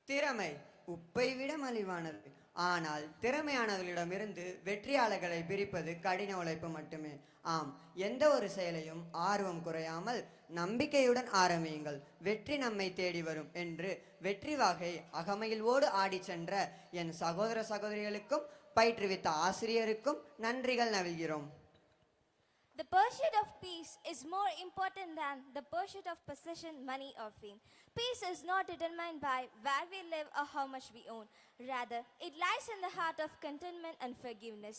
திறமை உப்பை விட மலிவானது. ஆனால் திறமையானவர்களிடமிருந்து வெற்றியாளர்களை பிரிப்பது கடின உழைப்பு மட்டுமே. ஆம், எந்த ஒரு செயலையும் ஆர்வம் குறையாமல் நம்பிக்கையுடன் ஆரம்பியுங்கள். வெற்றி நம்மை தேடி வரும் என்று வெற்றி வாகை அகமகிழ்வோடு ஆடி சென்ற என் சகோதர சகோதரிகளுக்கும் பயிற்றுவித்த ஆசிரியருக்கும் நன்றிகள் நல்கிறோம். The pursuit of peace is more important than the pursuit of possession, money or fame. Peace is not determined by where we live or how much we own. Rather, it lies in the heart of contentment and forgiveness.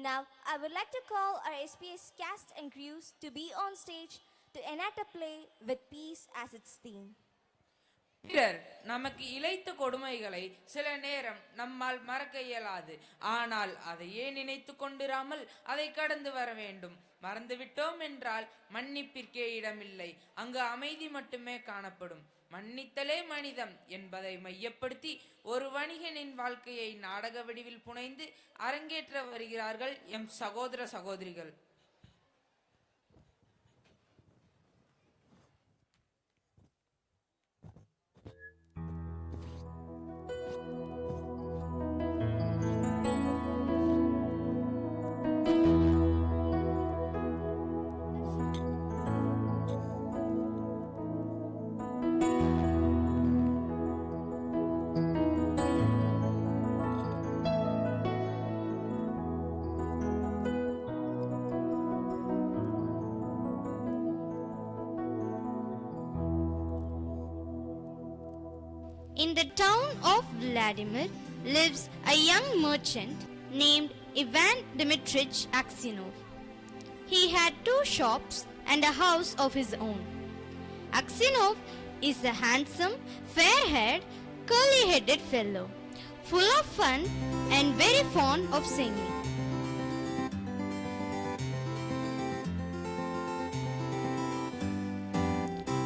Now, I would like to call our SPS cast and crews to be on stage to enact a play with peace as its theme. பிறர் நமக்கு இழைத்த கொடுமைகளை சில நேரம் நம்மால் மறக்க இயலாது. ஆனால் அதையே நினைத்து கொண்டிராமல் அதை கடந்து வர வேண்டும். மறந்துவிட்டோம் என்றால் மன்னிப்பிற்கே இடமில்லை, அங்கு அமைதி மட்டுமே காணப்படும். மன்னித்தலே மனிதம் என்பதை மையப்படுத்தி ஒரு வணிகனின் வாழ்க்கையை நாடக வடிவில் புனைந்து அரங்கேற்ற வருகிறார்கள் எம் சகோதர சகோதரிகள். In the town of Vladimir lives a young merchant named Ivan Dmitrich Aksinov. He had 2 shops and a house of his own. Aksinov is a handsome, fair-haired, curly-headed fellow, full of fun and very fond of singing.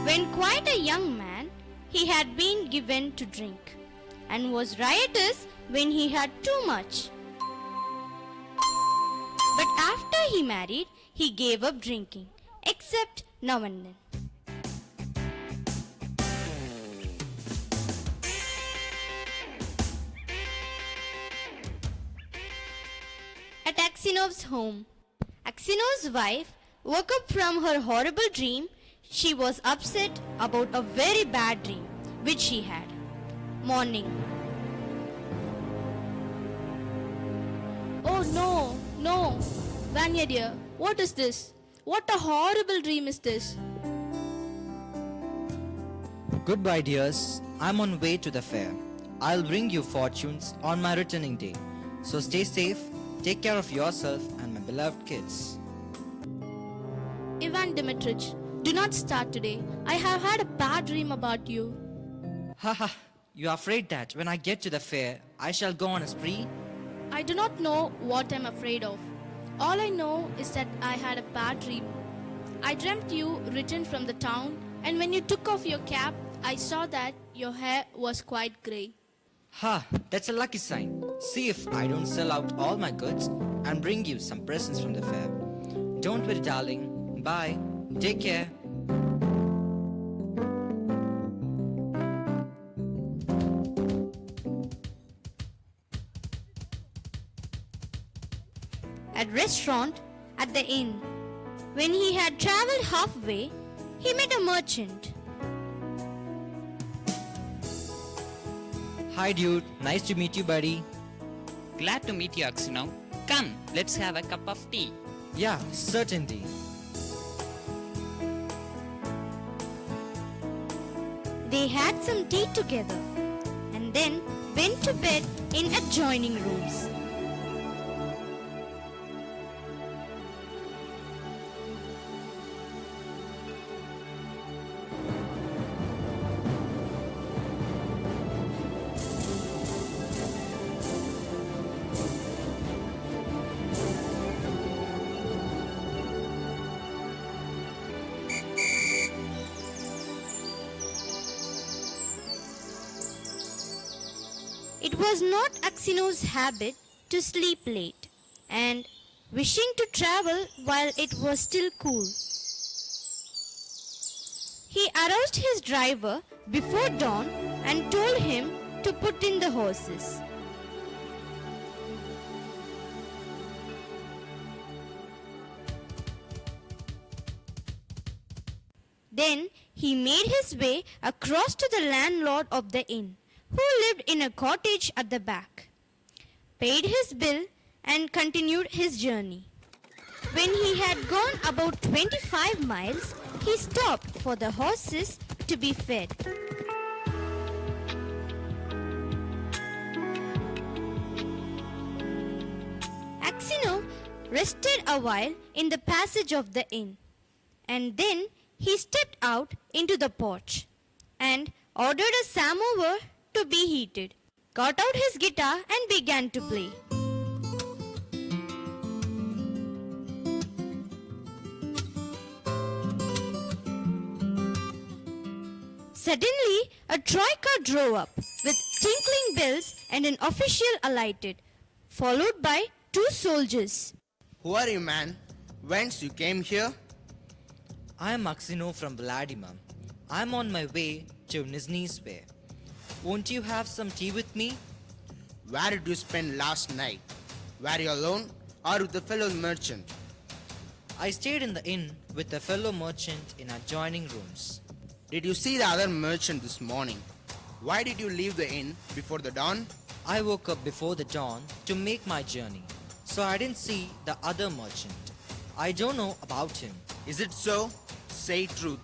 When quite a young man, he had been given to drink and was riotous when he had too much. But after he married, he gave up drinking, except now and then. At Aksinov's home, Aksinov's wife woke up from her horrible dream. She was upset about a very bad dream which she had. Morning. Oh no, Vanya dear, what is this? What a horrible dream is this? Goodbye dears, I'm on way to the fair. I'll bring you fortunes on my returning day. So stay safe, take care of yourself and my beloved kids. Ivan Dmitrich, do not start today. I have had a bad dream about you. Haha, you're afraid that when I get to the fair, I shall go on a spree? I do not know what I'm afraid of. All I know is that I had a bad dream. I dreamt you returned from the town, and when you took off your cap, I saw that your hair was quite grey. Ha, that's a lucky sign. See if I don't sell out all my goods and bring you some presents from the fair. Don't worry darling, bye, take care. At restaurant at the inn. When he had travelled halfway, he met a merchant. Hi dude, nice to meet you buddy. Glad to meet you, Aksinov. Come, let's have a cup of tea. Yeah, certainly. They had some tea together and then went to bed in adjoining rooms. It was not Aksinov's habit to sleep late, and wishing to travel while it was still cool, he aroused his driver before dawn and told him to put in the horses. Then he made his way across to the landlord of the inn, who lived in a cottage at the back, paid his bill, and continued his journey. When he had gone about 25 miles, he stopped for the horses to be fed. Axino rested a while in the passage of the inn, and then he stepped out into the porch and ordered a samovar to be heated, got out his guitar and began to play. Suddenly, a troika drove up with tinkling bells and an official alighted, followed by 2 soldiers. Who are you, man? Whence you came here? I am Axino from Vladimir. I am on my way to Nizhny Sver. Won't you have some tea with me? Where did you spend last night? Were you alone or with a fellow merchant? I stayed in the inn with a fellow merchant in adjoining rooms. Did you see the other merchant this morning? Why did you leave the inn before the dawn? I woke up before the dawn to make my journey, so I didn't see the other merchant. I don't know about him. Is it so? Say truth.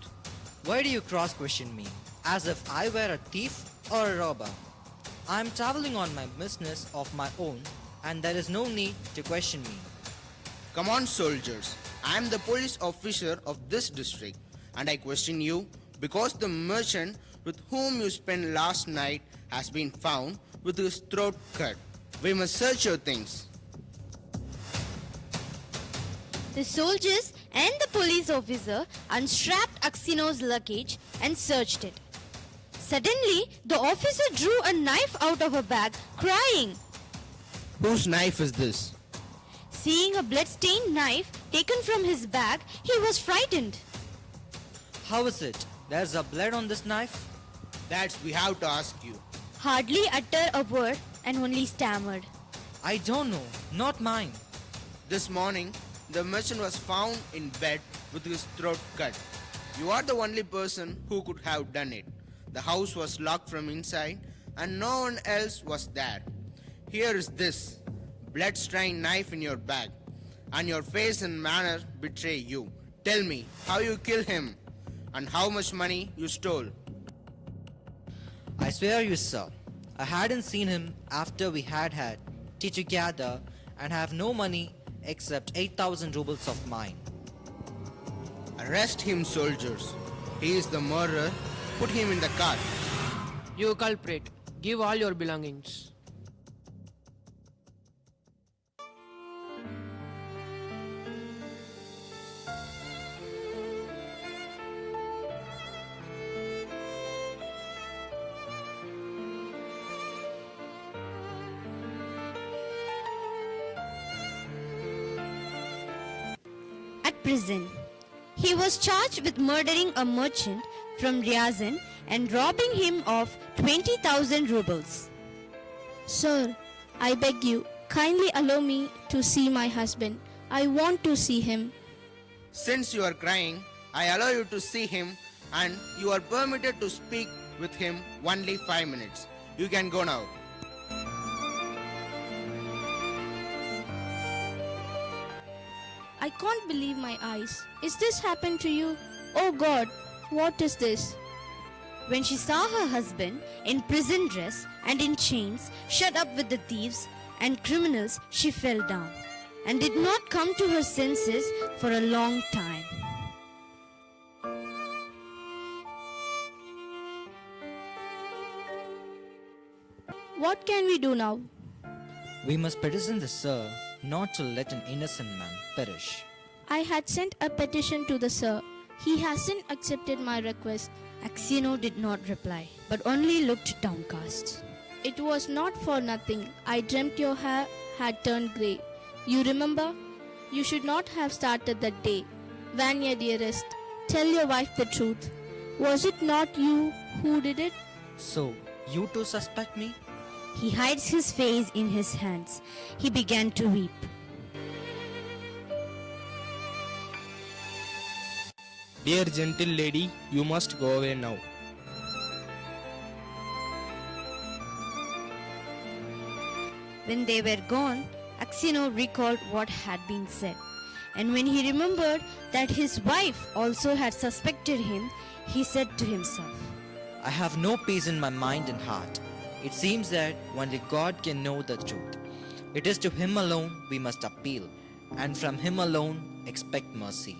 Why do you cross-question me, as if I were a thief or a robber? I am traveling on my business of my own, and there is no need to question me. Come on, soldiers. I am the police officer of this district, and I question you because the merchant with whom you spent last night has been found with his throat cut. We must search your things. The soldiers and the police officer unstrapped Axino's luggage and searched it. Suddenly, the officer drew a knife out of a bag, crying. Whose knife is this? Seeing a blood-stained knife taken from his bag, he was frightened. How is it? There's a blood on this knife? That we have to ask you. Hardly uttered a word and only stammered. I don't know, not mine. This morning, the merchant was found in bed with his throat cut. You are the only person who could have done it. The house was locked from inside and no one else was there. Here is this blood-stained knife in your bag, and your face and manner betray you. Tell me how you killed him and how much money you stole. I swear you, sir, I hadn't seen him after we had tea together and have no money except 8,000 rubles of mine. Arrest him, soldiers. He is the murderer. Put him in the cart. You culprit, give all your belongings. At prison, he was charged with murdering a merchant from Ryazan and robbing him of 20,000 rubles. Sir, I beg you, kindly allow me to see my husband. I want to see him. Since you are crying, I allow you to see him and you are permitted to speak with him only 5 minutes. You can go now. I can't believe my eyes. Is this happened to you? Oh God, what is this? When she saw her husband in prison dress and in chains, shut up with the thieves and criminals, she fell down and did not come to her senses for a long time. What can we do now? We must petition the Sir not to let an innocent man perish. I had sent a petition to the Sir. He hasn't accepted my request. Axino did not reply, but only looked downcast. It was not for nothing. I dreamt your hair had turned grey. You remember? You should not have started that day. Vanya, dearest, tell your wife the truth. Was it not you who did it? So, You too suspect me? He hides his face in his hands. He began to weep. Dear gentle lady, you must go away now. When they were gone, Aksino recalled what had been said. And when he remembered that his wife also had suspected him, he said to himself, I have no peace in my mind and heart. It seems that only God can know the truth. It is to Him alone we must appeal, and from Him alone expect mercy.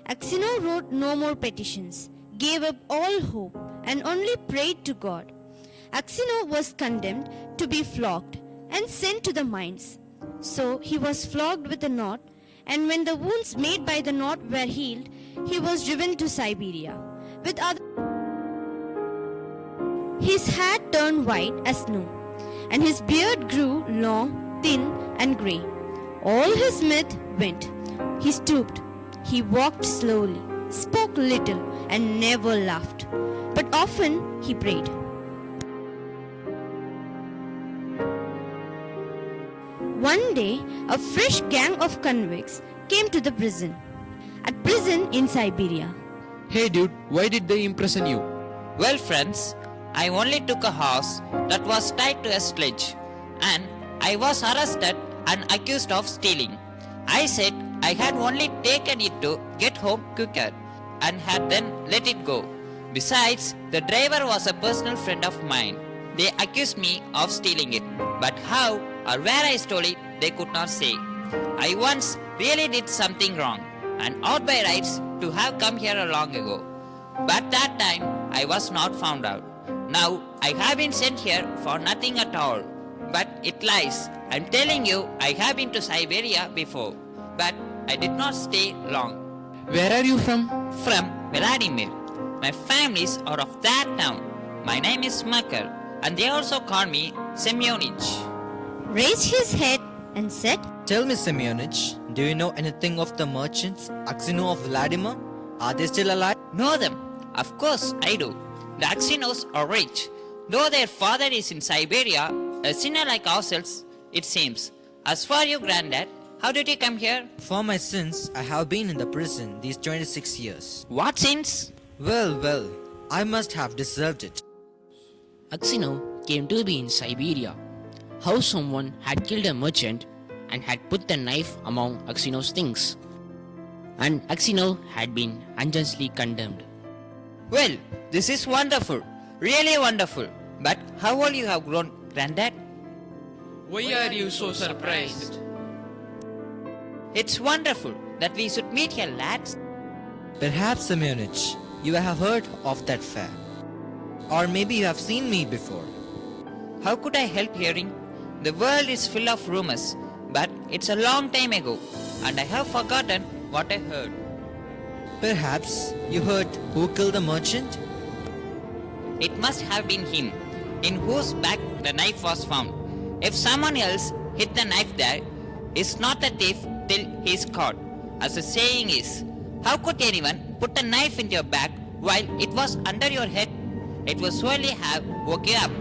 Aksino wrote no more petitions, gave up all hope, and only prayed to God. Aksino was condemned to be flogged and sent to the mines. So he was flogged with a knot, and when the wounds made by the knot were healed, he was driven to Siberia. With other, his hat turned white as snow, and his beard grew long, thin, and grey. All his mirth went. He stooped. He walked slowly, spoke little, and never laughed. But often he prayed. One day, a fresh gang of convicts came to the prison. At prison in Siberia. Hey dude, why did they imprison you? Well, friends, I only took a horse that was tied to a sledge, and I was arrested and accused of stealing. I said I had only taken it to get home quicker and had then let it go. Besides, the driver was a personal friend of mine. They accused me of stealing it, but how or where I stole it, they could not say. I once really did something wrong and ought by rights to have come here long ago. But that time I was not found out. Now I have been sent here for nothing at all. But it lies. I'm telling you, I have been to Siberia before, but I did not stay long. Where are you from? From Vladimir. My families are of that town. My name is Makar, and they also call me Semyonich. Raised his head and said, Tell me, Semyonich, do you know anything of the merchants, Aksino of Vladimir? Are they still alive? Know them? Of course I do. The Aksinos are rich. Though their father is in Siberia, a sinner like ourselves, it seems. As for you, Granddad, how did you come here? For my sins, I have been in the prison these 26 years. What sins? Well, I must have deserved it. Aksino came to be in Siberia. How someone had killed a merchant and had put the knife among Aksino's things. And Aksino had been unjustly condemned. Well, this is wonderful. Really wonderful. But how old you have grown, Granddad? Why are you so surprised? It's wonderful that we should meet here, lads. Perhaps, Semyonich, you have heard of that fair. Or maybe you have seen me before. How could I help hearing? The world is full of rumors, but it's a long time ago, and I have forgotten what I heard. Perhaps you heard who killed the merchant? It must have been him, in whose back the knife was found. If someone else hid the knife there, is not a thief till he is caught. As the saying is, how could anyone put a knife into your back while it was under your head? It would surely have woke you up.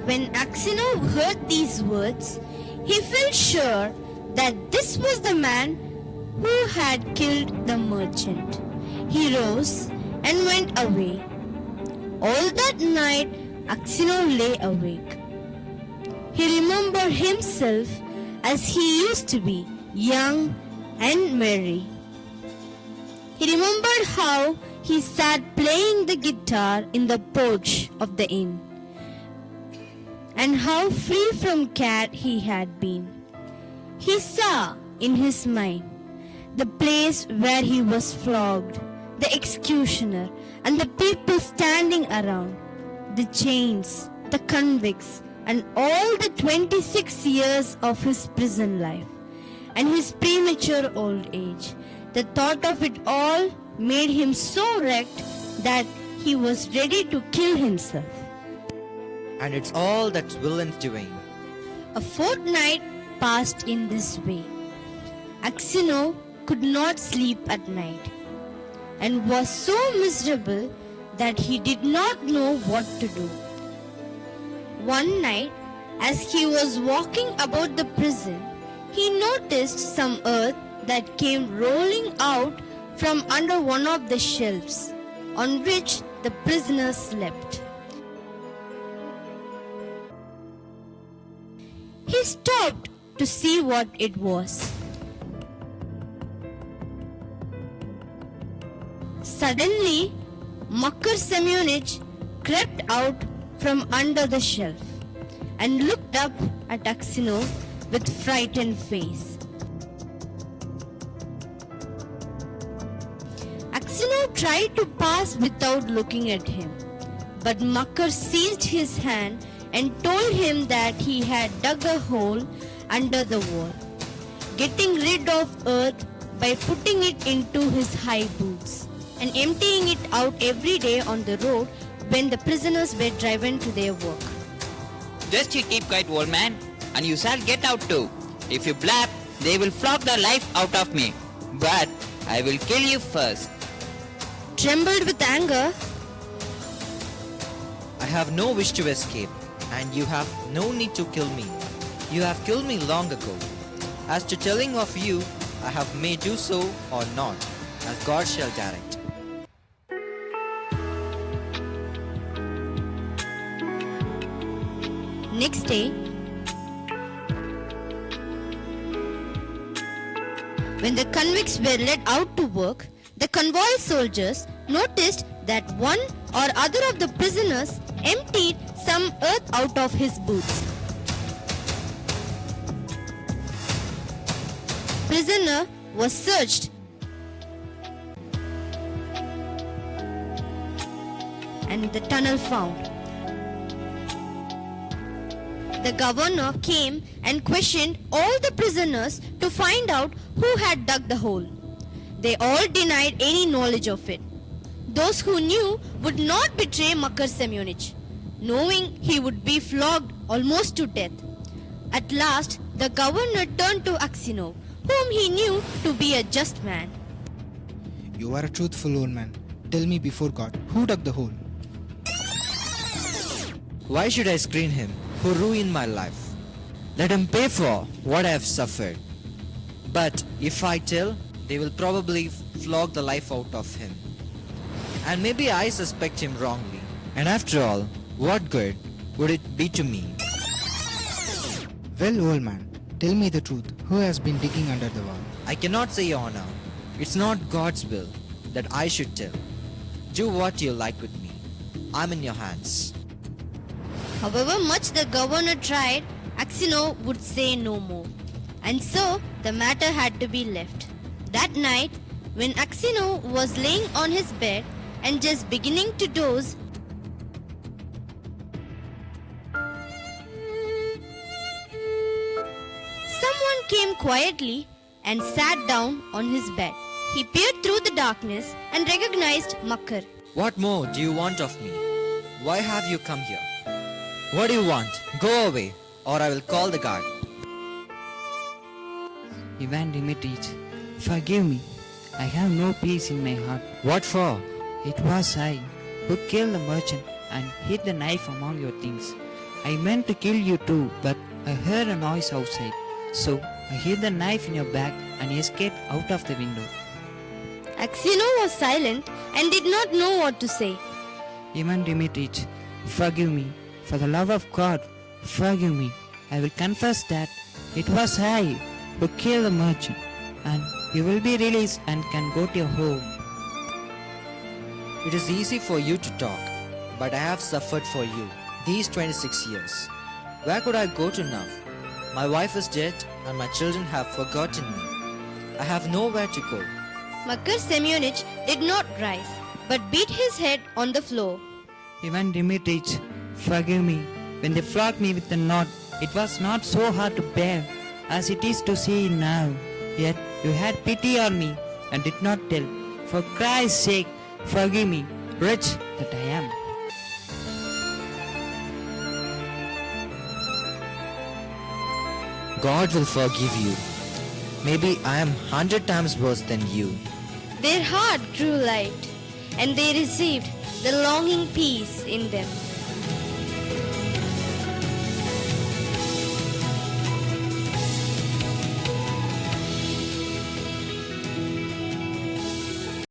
When Aksino heard these words, he felt sure that this was the man who had killed the merchant. He rose and went away. All that night, Aksino lay awake. He remembered himself as he used to be, young and merry. He remembered how he sat playing the guitar in the porch of the inn, and how free from care he had been. He saw in his mind the place where he was flogged, the executioner, and the people standing around, the chains, the convicts, and all the 26 years of his prison life, and his premature old age. The thought of it all made him so wrecked that he was ready to kill himself. And it's all that villain's doing. A fortnight passed in this way. Aksino could not sleep at night and was so miserable that he did not know what to do. One night, as he was walking about the prison, he noticed some earth that came rolling out from under one of the shelves on which the prisoner slept. He stopped to see what it was. Suddenly, Makar Semyonich crept out from under the shelf and looked up at Aksinov with frightened face. Aksinov tried to pass without looking at him, but Makar seized his hand and told him that he had dug a hole under the wall, getting rid of earth by putting it into his high boots and emptying it out every day on the road when the prisoners were driven to their work. Just you keep quiet, old man, and you shall get out too. If you blab, they will flog the life out of me. But I will kill you first. Trembled with anger, I have no wish to escape, and you have no need to kill me. You have killed me long ago. As to telling of you, I have may do so or not, as God shall direct. next day, when the convicts were led out to work, the convoy soldiers noticed that one or other of the prisoners emptied some earth out of his boots. Prisoner was searched and the tunnel found. The governor came and questioned all the prisoners to find out who had dug the hole. They all denied any knowledge of it. Those who knew would not betray Makar Semyonich, knowing he would be flogged almost to death. At last, the governor turned to Aksinov, whom he knew to be a just man. You are a truthful old man. Tell me before God, who dug the hole? Why should I screen him who ruined my life? Let him pay for what I have suffered. But if I tell, they will probably flog the life out of him. And maybe I suspect him wrongly. And after all, what good would it be to me? Well, old man, tell me the truth. Who has been digging under the wall? I cannot say, Your Honor. It's not God's will that I should tell. Do what you like with me. I'm in your hands. However much the governor tried, Aksinov would say no more. And so the matter had to be left. That night, when Aksinov was laying on his bed and just beginning to doze, someone came quietly and sat down on his bed. He peered through the darkness and recognized Makar. What more do you want of me? Why have you come here? What do you want? Go away, or I will call the guard. Ivan Dmitrich, forgive me. I have no peace in my heart. What for? It was I who killed the merchant and hid the knife among your things. I meant to kill you too, but I heard a noise outside. So I hid the knife in your bag and escaped out of the window. Aksinov was silent and did not know what to say. Ivan Dmitrich, forgive me. For the love of God, forgive me. I will confess that it was I who killed the merchant, and you will be released and can go to your home. It is easy for you to talk, but I have suffered for you these 26 years. Where could I go to now? My wife is dead and my children have forgotten me. I have nowhere to go. Makar Semyonich did not rise, but beat his head on the floor. Ivan Dmitrich, forgive me. When they flogged me with the knot, it was not so hard to bear as it is to see now. Yet you had pity on me and did not tell. For Christ's sake, forgive me, wretch that I am. God will forgive you. Maybe I am 100 times worse than you. Their heart grew light, and they received the longing peace in them.